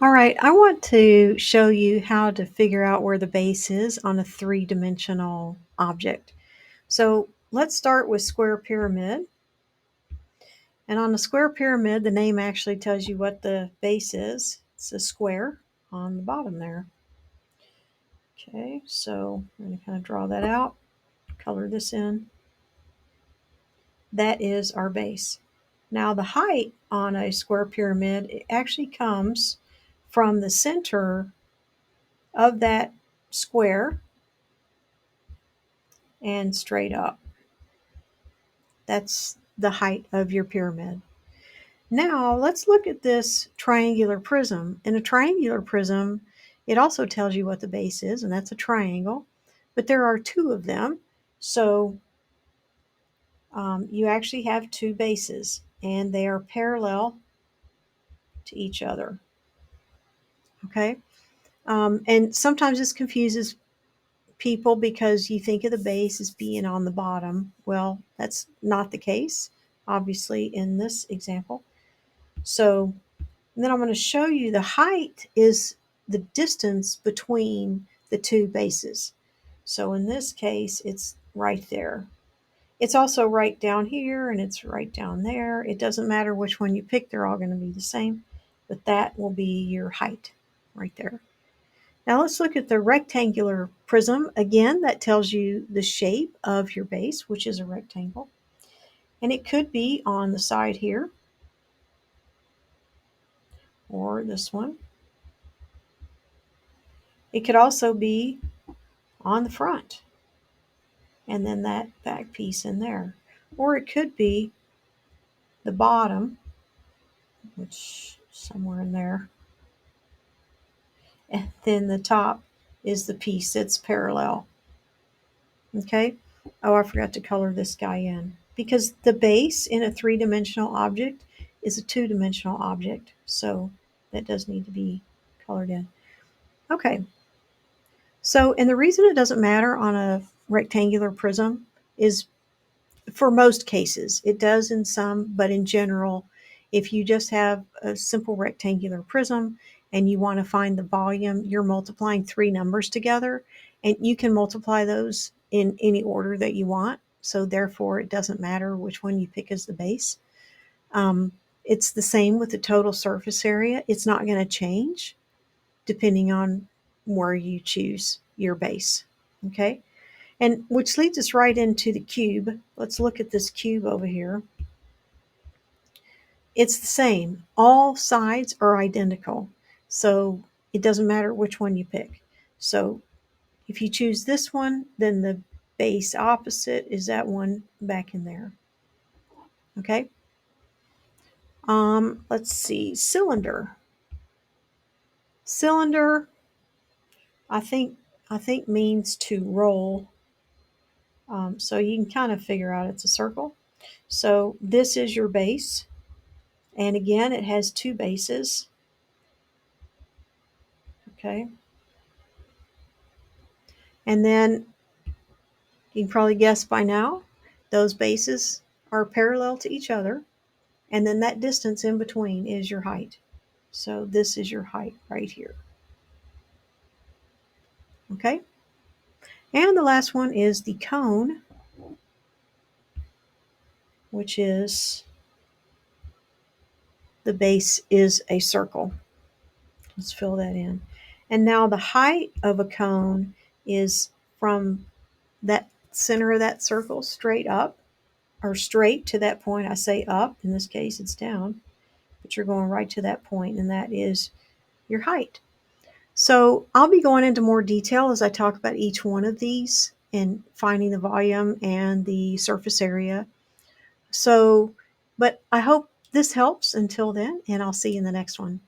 All right, I want to show you how to figure out where the base is on a three-dimensional object. So let's start with square pyramid. And on the square pyramid, the name actually tells you what the base is. It's a square on the bottom there. Okay, so I'm going to kind of draw that out, color this in. That is our base. Now the height on a square pyramid, it actually comes from the center of that square and straight up. That's the height of your pyramid. Now let's look at this triangular prism. In a triangular prism, it also tells you what the base is, and that's a triangle, but there are two of them. So you actually have two bases, and they are parallel to each other. Okay? And sometimes this confuses people because you think of the base as being on the bottom. Well, that's not the case, obviously, in this example. So then I'm going to show you the height is the distance between the two bases. So in this case, it's right there. It's also right down here and it's right down there. It doesn't matter which one you pick, they're all going to be the same, but that will be your height right there. Now let's look at the rectangular prism. Again, that tells you the shape of your base, which is a rectangle. And it could be on the side here, or this one. It could also be on the front, and then that back piece in there. Or it could be the bottom, which is somewhere in there. And then the top is the piece that's parallel. Okay? Oh, I forgot to color this guy in. Because the base in a three-dimensional object is a two-dimensional object. So that does need to be colored in. Okay. So, and the reason it doesn't matter on a rectangular prism is for most cases. It does in some, but in general, if you just have a simple rectangular prism and you want to find the volume, you're multiplying three numbers together, and you can multiply those in any order that you want. So therefore, it doesn't matter which one you pick as the base. It's the same with the total surface area. It's not going to change depending on where you choose your base. Okay. And which leads us right into the cube. Let's look at this cube over here. It's the same. All sides are identical. So it doesn't matter which one you pick. So if you choose this one, then the base opposite is that one back in there. Okay. Let's see. Cylinder. Cylinder, I think means to roll. So you can kind of figure out it's a circle. So this is your base. And again, it has two bases. Okay. And then you can probably guess by now, those bases are parallel to each other. And then that distance in between is your height. So this is your height right here. Okay. And the last one is the cone, which is the base is a circle. Let's fill that in. And now the height of a cone is from that center of that circle straight up, or straight to that point. I say up, in this case it's down, but you're going right to that point, and that is your height. So I'll be going into more detail as I talk about each one of these and finding the volume and the surface area. So, but I hope this helps until then, and I'll see you in the next one.